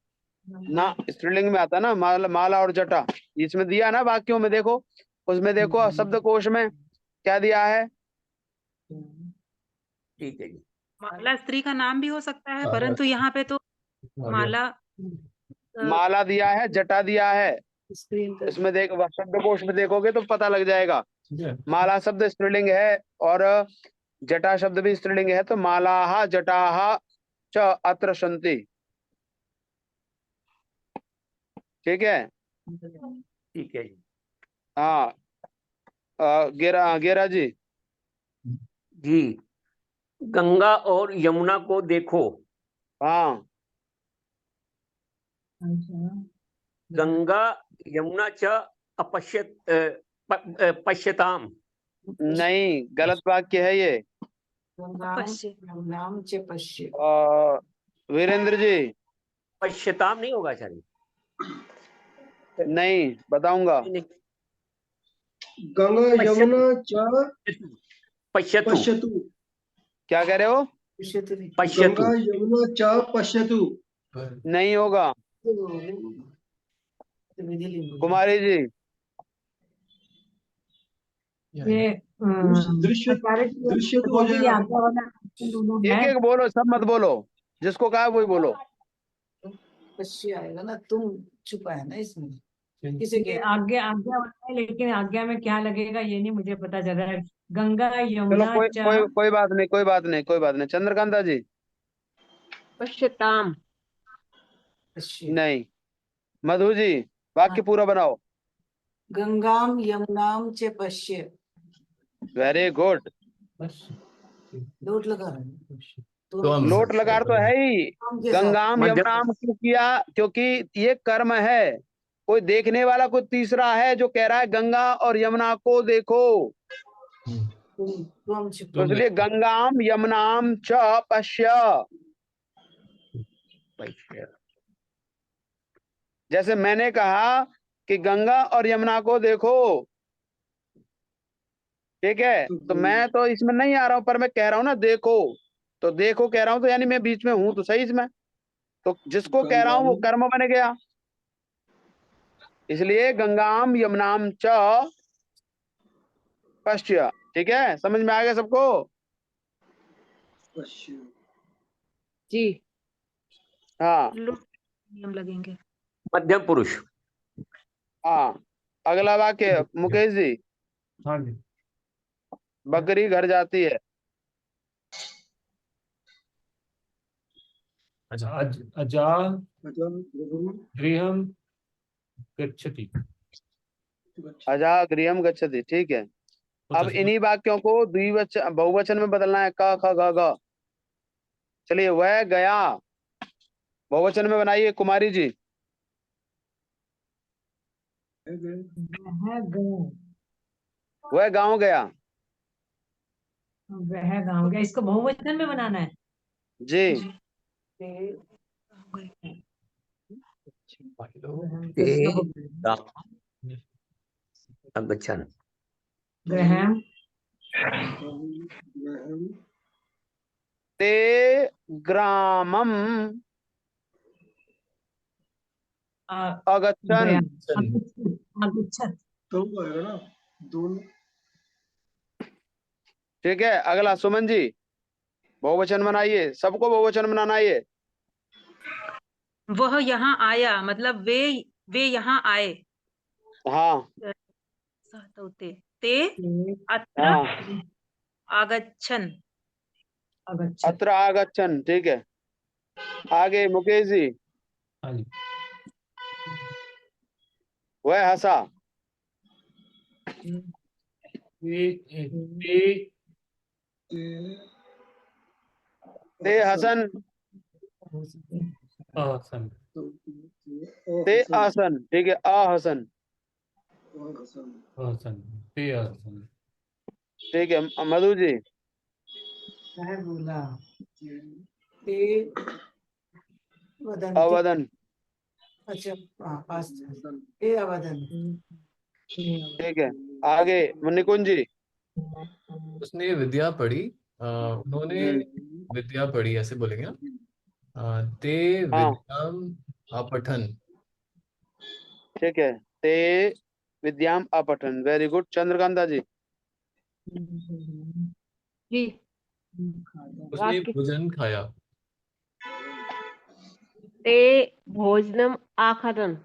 ना, स्त्रीलिंग में आता ना, माला और जटा। इसमें दिया ना वाक्यों में, देखो उसमें देखो शब्दकोश में क्या दिया है। ठीक है जी। माला स्त्री का नाम भी हो सकता है, परंतु यहाँ पे तो माला माला दिया है, जटा दिया है। इसमें देखो शब्दकोश में देखोगे तो पता लग जाएगा। माला शब्द स्त्रीलिंग है और जटा शब्द भी स्त्रीलिंग है, तो मालाः जटाः च अत्र सन्ति। ठीक है। ठीक है जी। हाँ गेरा जी। जी, गंगा और यमुना को देखो। हाँ, गंगा यमुना च अपश्यत पश्यताम। नहीं, गलत वाक्य है ये। वीरेंद्र जी, पश्यताम नहीं होगा आचार्य। नहीं, बताऊंगा। गंगा यमुना च पश्यतु। पश्यतु। क्या कह रहे हो? पश्यतु गंगा यमुना च पश्यतु। नहीं होगा। कुमारी जी, ये दृश्य आचार्य जी, दृश्य तो हो वो भी जाएगा। आज्ञा वाला दोनों एक है। एक बोलो, सब मत बोलो, जिसको कहा वही बोलो। पश्य आएगा ना, तुम छुपा है ना इसमें, किसे ये के आज्ञा आज्ञा वाला है, लेकिन आज्ञा में क्या लगेगा ये नहीं मुझे पता चल रहा है। गंगा चलो, यमुना कोई च कोई कोई बात नहीं, कोई बात नहीं, कोई बात नहीं। चंद्रकांता जी, पश्यताम। पश्य। नहीं। मधु जी, वाक्य पूरा बनाओ। गंगाम यमुनाम च पश्य। Very good. लोट लगा रहा है। लोट लगार तो है ही। नाम के साथ गंगाम मध्य यमुनाम क्यों किया? क्योंकि ये कर्म है। कोई देखने वाला कोई तीसरा है जो कह रहा है गंगा और यमुना को देखो, तुम छुपा। तो इसलिए गंगाम यमुनाम च पश्य। जैसे मैंने कहा कि गंगा और यमुना को देखो, ठीक है, तो मैं तो इसमें नहीं आ रहा हूं, पर मैं कह रहा हूं ना देखो, तो देखो कह रहा हूं, तो यानी मैं बीच में हूं तो सही इसमें। तो जिसको कह रहा हूं वो कर्म बन गया, इसलिए गंगाम यमुनाम च पश्य। ठीक है, समझ में आ गया सबको? पश्य। जी हाँ नियम लगेंगे। मध्यम पुरुष। हाँ। अगला वाक्य मुकेश जी। हाँ जी। बकरी घर जाती है। अच्छा, अजा गृहम् गृहम गच्छति। अजा गृहम गच्छति। ठीक है। तो अब इन्हीं वाक्यों को द्विवचन बहुवचन में बदलना है। क ख ग घ। चलिए, वह गया बहुवचन में बनाइए कुमारी जी। वह गांव गया। वह गाँव गया, इसको बहुवचन में बनाना है। जी। अगच्छन्। ग्रहम गृहम् ते ग्रामम अगच्छन्। गया अगच्छत्। तो आएगा ना दोनों। ठीक है। अगला सुमन जी, बहुवचन बनाइए, सबको बहुवचन बनाना है ये। वह यहाँ आया, मतलब वे यहाँ आए। हाँ ते अत्र हाँ। आगच्छन्। अगच्छत्। अत्र आगच्छन्। ठीक है। आगे मुकेश जी। हाँ जी। वह हंसा। ते हसन। सन। ते आसन, ठीक है, आहसन, हसन, ते हसन। ठीक है। मधु जी, क्या बोला? ते वदंती। अवदन, अच्छा हाँ, पास्ट ते अवदन। ठीक है। आगे निकुंज जी। उसने विद्या पढ़ी, उन्होंने विद्या पढ़ी, ऐसे बोलेंगे ना। ते हाँ, विद्याम अपठन। ठीक है। ते विद्याम अपठन, वेरी गुड। चंद्रकांता जी। जी, उसने वाक्य। भोजन खाया। ते भोजनम आखादन।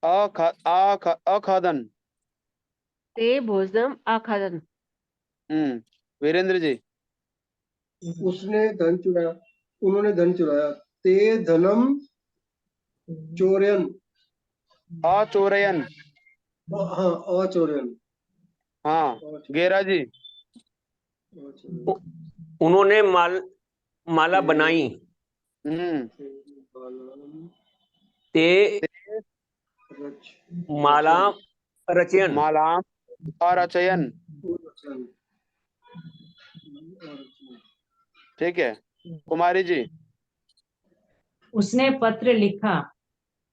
अखादन। ते भोजनम आखादन। वीरेंद्र जी। उसने धन चुराया, उन्होंने धन चुराया। ते धनम चोरयन। अचोरयन। हाँ, अचोरयन। हाँ, गेरा जी। उन्होंने माला बनाई। हम्म ते माला रचयन। मालाम अरचयन, ठीक है। कुमारी जी। उसने पत्र लिखा।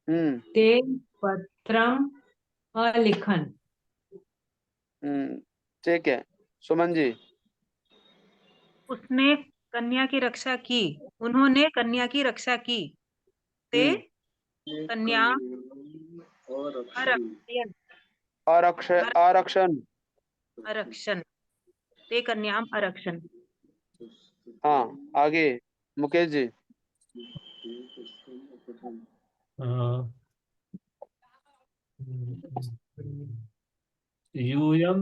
हम्म ते पत्रम अलिखन। ठीक है। सुमन जी। उसने कन्या की रक्षा की, उन्होंने कन्या की रक्षा की। ते कन्या अरक्षयन। आरक्षण। अरक्षण। ते कन्याम अरक्षण। हाँ, आगे मुकेश जी। यूयम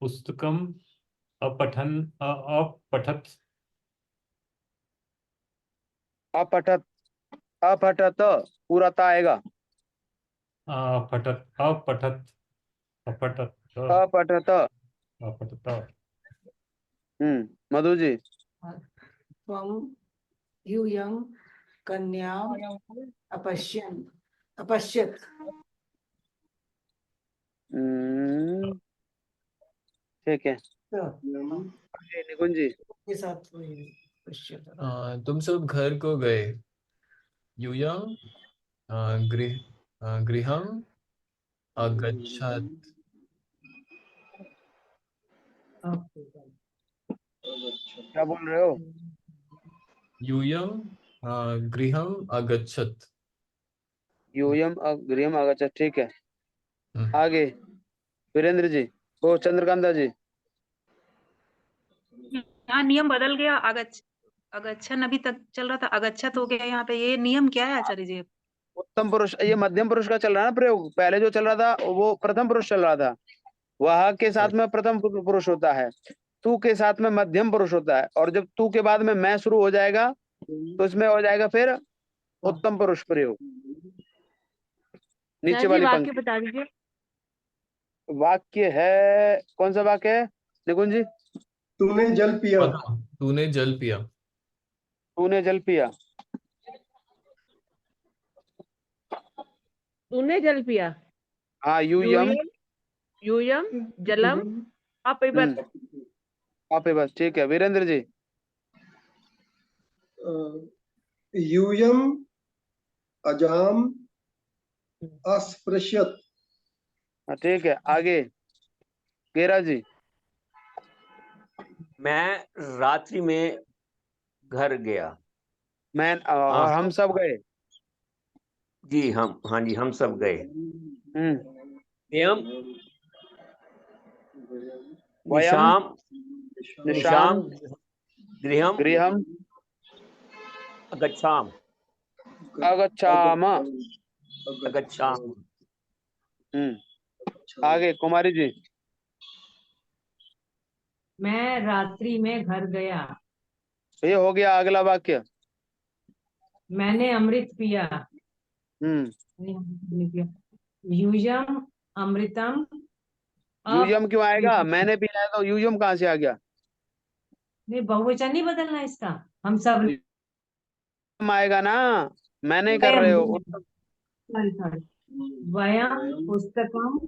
पुस्तकम अपठन अपठत। अपठत, अपठत पूरा ता आएगा। अपठत अपठत अपठत अपठत। अपठत। मधु जी। त्वं यूयं कन्याम् अपश्यन् अपश्यत्। ठीक है। तो आगे निकुंज जी। के साथ वही पश्यत्। तुम सब घर को गए। यूयम गृहम अगच्छत। क्या बोल रहे हो? यूयम गृहम अगच्छत। यूयम गृहम आगच्छत, ठीक है। हम्म। आगे वीरेंद्र जी, ओ चंद्रकांता जी। यहाँ नियम बदल गया। अगच्छन अभी तक चल रहा था, अगच्छत हो गया। यहाँ पे ये नियम क्या है आचार्य जी? उत्तम पुरुष, ये मध्यम पुरुष का चल रहा है ना प्रयोग। पहले जो चल रहा था वो प्रथम पुरुष चल रहा था। वह के साथ में प्रथम पुरुष होता है, तू के साथ में मध्यम पुरुष होता है, और जब तू के बाद में मैं शुरू हो जाएगा तो इसमें हो जाएगा फिर उत्तम पुरुष प्रयोग, नीचे आचार्य जी, वाली वाक्य पंक्ति। बता दीजिए। वाक्य है, कौन सा वाक्य है निकुंज जी? तूने जल पिया। तूने जल पिया। तूने जल पिया। तूने जल पिया। हाँ, यूयम। यूयम जलम अपिबत। आप ही बस, ठीक है। वीरेंद्र जी। यूयम अजाम अस्पृश्यत। ठीक है। आगे गेरा जी। मैं रात्रि में घर गया। मैं हाँ और हम सब गए। जी, हाँ जी, हम सब गए। हम्म वयम निशाम निशाम निशाम गृहम गृहम गच्छाम अगच्छाम। गच्छाम। आगे कुमारी जी। मैं रात्रि में घर गया। ये हो गया अगला वाक्य। मैंने अमृत पिया। हम्म यूयम अमृतम यूयम क्यों आएगा? मैंने पिया है तो यूयम कहाँ से आ गया? नहीं, बहुवचन नहीं बदलना इसका। हम सब यूयम आएगा ना, मैं नहीं कर रहे हो। सॉरी सॉरी, वयम पुस्तकम,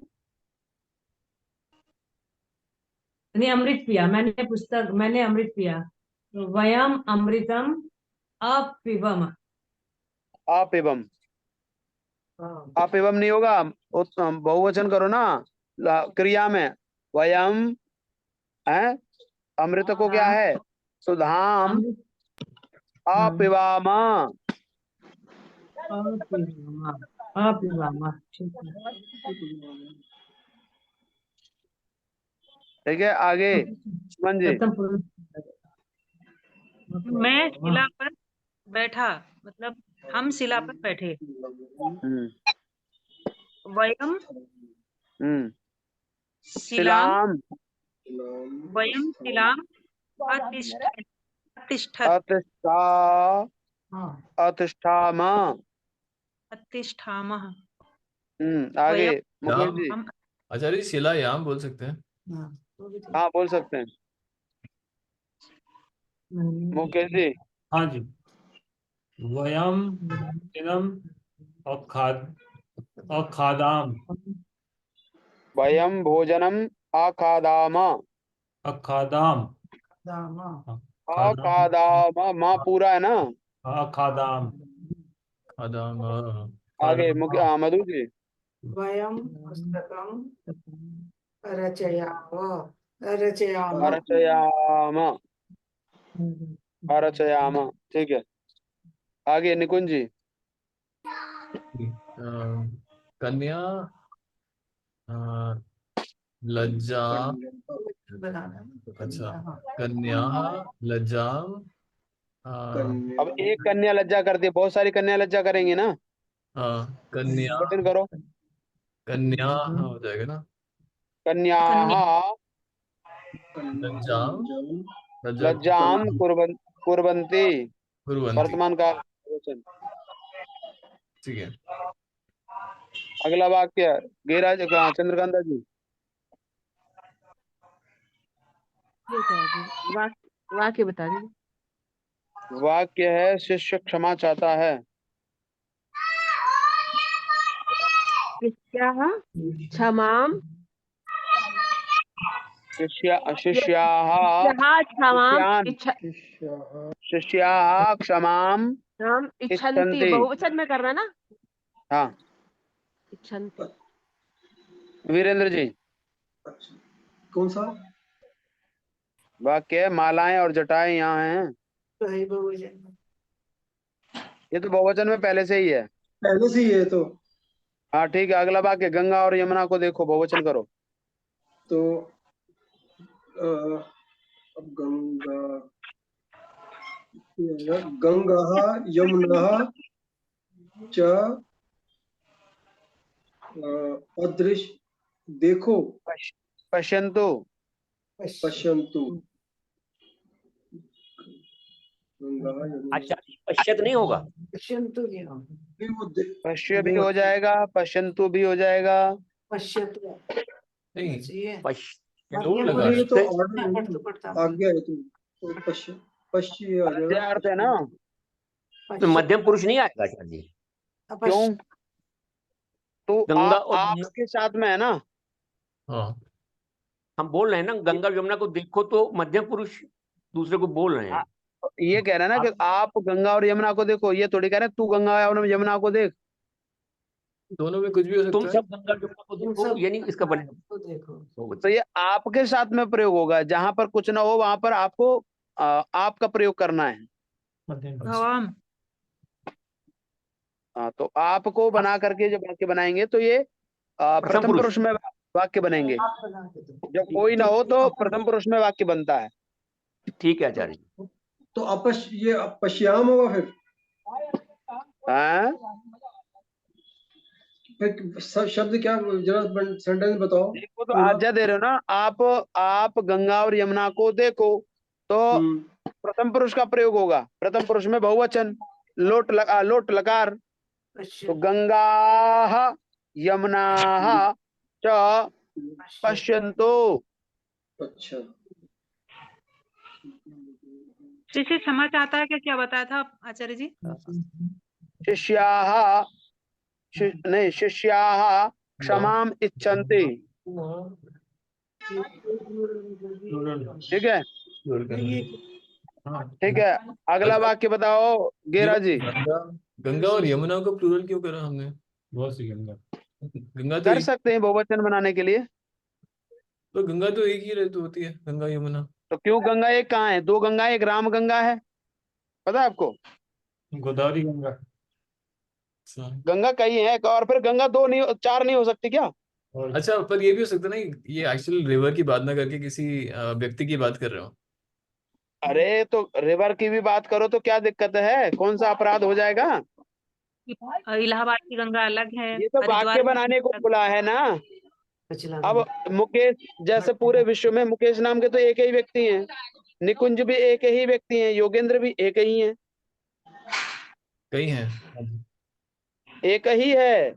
नहीं अमृत पिया, मैंने अमृत पिया, तो वयम अमृतम अपिबम। आप एवं, आप एवं नहीं होगा, बहुवचन करो ना क्रिया में। वयम है, अमृत को क्या है, सुधाम अमृत, अपिवामा। अपिबम, अपिबम, ठीक है। ठीक है, आगे सुमन जी। प्रथम पुरुष, मैं शिला पर बैठा, मतलब हम शिला पर बैठे। हम्म वयम हम्म शिलाम, शिलाम वयम शिलाम अतिष्ठत, अतिष्ठा हाँ, अतिष्ठामा। अतिष्ठामः। आगे वयम मुकेश याम, जी। हम, आचार्य जी शिलायाम बोल सकते हैं। हाँ वो भी ठीक। हाँ बोल सकते हैं मुकेश जी। हाँ जी। वयम दिनम अखादाम, वयम भोजनम आखादाम। अखादाम, दामा खादाम, आखादाम, माँ पूरा है ना। अखादाम, खादाम, आगे खादाम, मधु जी। वयम पुस्तकम रचयाम रचयाम अरचयाम अरचयाम। ठीक है, आगे निकुंज जी। कन्या लज्जा, बनाना है ना, तो अच्छा, हाँ। कन्या लज्जाम, अब एक कन्या लज्जा करती है, बहुत सारी कन्या लज्जा करेंगी ना, कन्या, कठिन करो। कन्या हो जाएगा ना। कन्या लज्जाम, लज्जा लज्जाम कुर्वन्ति। कुर्वन्ति, वर्तमान काल वचन। ठीक है। अगला वाक्य गिरिराज चंद्रकांता जी। बता दीजिए, वाक्य बता दीजिए। वाक्य है शिष्य क्षमा चाहता है। शिष्यः क्षमाम, शिष्याः शिष्यः क्षमाम शिष्यान् शिष्याः क्षमाम् हम इच्छन्ति, इच्छन्ति। बहुवचन में करना ना, हाँ इच्छन्ति। वीरेंद्र जी। कौन सा? वाक्य है मालाएं और जटाएं यहाँ हैं। तो है बहुवचन में। ये तो बहुवचन में पहले से ही है। पहले से ही है तो। हाँ ठीक है, अगला वाक्य गंगा और यमुना को देखो, बहुवचन करो। तो अब गंगा, गंगा यमुना च अदृश्य, देखो, पश्यन्तु। पश्यन्तु। गंगा यमुना, अच्छा पश्चात नहीं होगा। पश्यन्तु क्या? नहीं वो पश्य भी हो जाएगा, पश्यन्तु भी हो जाएगा। पश्यत नहीं, चाहिए। लोड लगा ये है। तो ऑर्डर है पढ़ तो ना, पढ़ता आज्ञा है तो पश्य, पश्य आ जाएगा। क्या अर्थ है ना, तो मध्यम पुरुष नहीं आएगा आचार्य जी। क्यों? तो गंगा और यमुना, आपके साथ में है ना। हाँ, हम बोल रहे हैं ना गंगा और यमुना को देखो, तो मध्यम पुरुष दूसरे को बोल रहे हैं। ये कह रहे हैं ना कि आप गंगा और यमुना को देखो, ये थोड़ी कह रहे हैं तू गंगा और यमुना को देख। दोनों में कुछ भी हो तुम सकता है। सब गंगा और यमुना को तुम देखो, सब ये नहीं इसका बनेगा तो देखो। तो ये आपके साथ में प्रयोग होगा, जहां पर कुछ ना हो वहां पर आपको आपका प्रयोग करना है। भवाम, तो आपको बना करके जब वाक्य बनाएंगे तो ये प्रथम पुरुष में वाक्य बनेंगे। आप बना के दो। जब कोई ना हो तो प्रथम पुरुष में वाक्य बनता है। ठीक है आचार्य जी। तो ये पश्याम होगा हाँ फिर शब्द क्या, जरा सेंटेंस बताओ। वो तो आज्ञा दे रहे हो ना, आप गंगा और यमुना को देखो, तो प्रथम पुरुष का प्रयोग होगा। प्रथम पुरुष में बहुवचन, लोट लकार। तो गंगा यमुना च पश्यन्तु। अच्छा, शिष्य क्षमा चाहता है क्या, क्या बताया था आचार्य जी? शिष्याः नहीं, शिष्याः क्षमाम इच्छन्ति। ठीक है, ठीक है। अगला वाक्य बताओ गेरा जी। गंगा, गंगा और यमुना को प्लूरल क्यों करा हमने? बहुत सी गंगा। गंगा तो कर एक, सकते हैं बहुवचन बनाने के लिए। तो गंगा तो एक ही रहती होती है, गंगा यमुना। तो क्यों गंगा एक कहाँ है? दो गंगा, एक राम गंगा है, पता है आपको? गोदावरी गंगा। अच्छा गंगा कई है, और फिर गंगा दो नहीं, चार नहीं हो सकती क्या? और अच्छा, पर ये भी हो सकता है ना, ये एक्चुअल रिवर की बात ना करके किसी व्यक्ति की बात कर रहे हो। अरे तो रिवर की भी बात करो तो क्या दिक्कत है? कौन सा अपराध हो जाएगा? इलाहाबाद की गंगा अलग है, ये तो हरिद्वार वाक्य की बनाने को अलग। बोला है ना। कचला अब मुकेश जैसे पूरे विश्व में मुकेश नाम के तो एक ही व्यक्ति हैं, निकुंज भी एक ही व्यक्ति हैं, योगेंद्र भी एक ही हैं, कई हैं। एक ही है।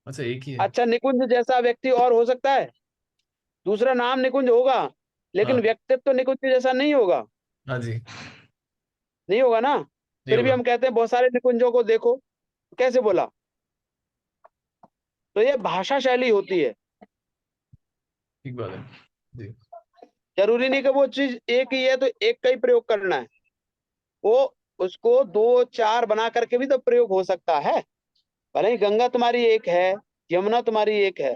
अच्छा, एक ही है। अच्छा, निकुंज जैसा व्यक्ति और हो सकता है? दूसरा नाम निकुंज होगा, लेकिन हाँ व्यक्तित्व तो निकुंज जैसा नहीं होगा। हाँ जी, नहीं होगा ना। नहीं फिर भी होगा। हम कहते हैं बहुत सारे निकुंजों को देखो, कैसे बोला? तो ये भाषा शैली होती है। ठीक बात है जी। जरूरी नहीं कि वो चीज एक ही है तो एक का ही प्रयोग करना है। वो उसको दो चार बना करके भी तो प्रयोग हो सकता है। भले ही गंगा तुम्हारी एक है, यमुना तुम्हारी एक है,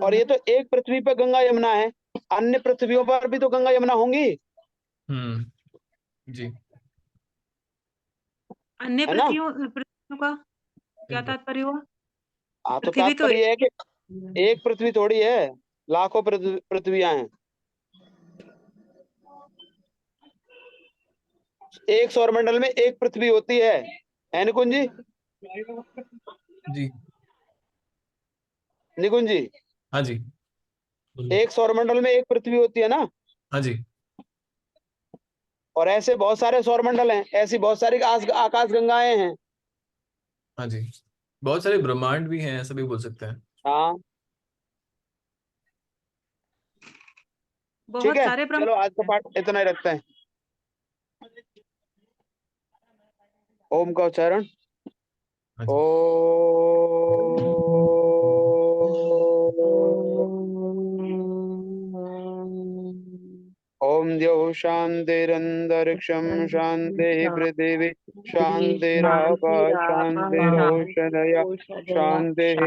और ये तो एक पृथ्वी पर गंगा यमुना है, अन्य पृथ्वियों पर भी तो गंगा यमुना होंगी, जी, अन्य है ना? पृथ्वियों का क्या ठीक बात। तात्पर्य हुआ? हाँ, तो पृथ्वी तो तात्पर्य है एक कि एक पृथ्वी थोड़ी है, लाखों पृथ्वियां हैं। एक सौरमंडल में एक पृथ्वी होती है निकुंज जी? जी निकुंज जी, हाँ जी, एक सौरमंडल में एक पृथ्वी होती है ना। हाँ जी, और ऐसे बहुत सारे सौरमंडल हैं, ऐसी बहुत सारी आकाश गंगाएं हैं। हाँ जी। बहुत सारे ब्रह्मांड भी हैं, ऐसा भी बोल सकते हैं। हाँ, ठीक बहुत है, सारे चलो आज का पाठ इतना ही रखते हैं। ओम का उच्चारण। हाँ जी। ओम द्यौः शान्तिरन्तरिक्षं शान्तिः पृथिवी शान्तिरापः शान्तिरौषधयः शान्तिः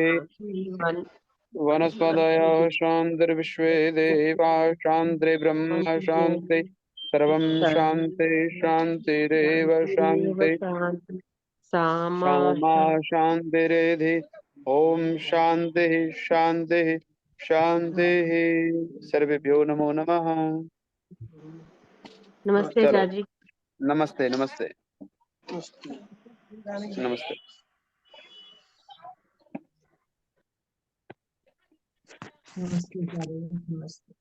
वनस्पतयः शान्तिर्विश्वे देवाः शान्तिर्ब्रह्म शान्ति सर्वं शान्ति शान्तिरेव शान्ति सामा शान्तिरेधि। ओम शान्तिः शान्तिः शान्तिः। सर्वेभ्यो नमो नमः। नमस्ते चलो, आचार्य जी। नमस्ते नमस्ते नमस्ते। नमस्ते।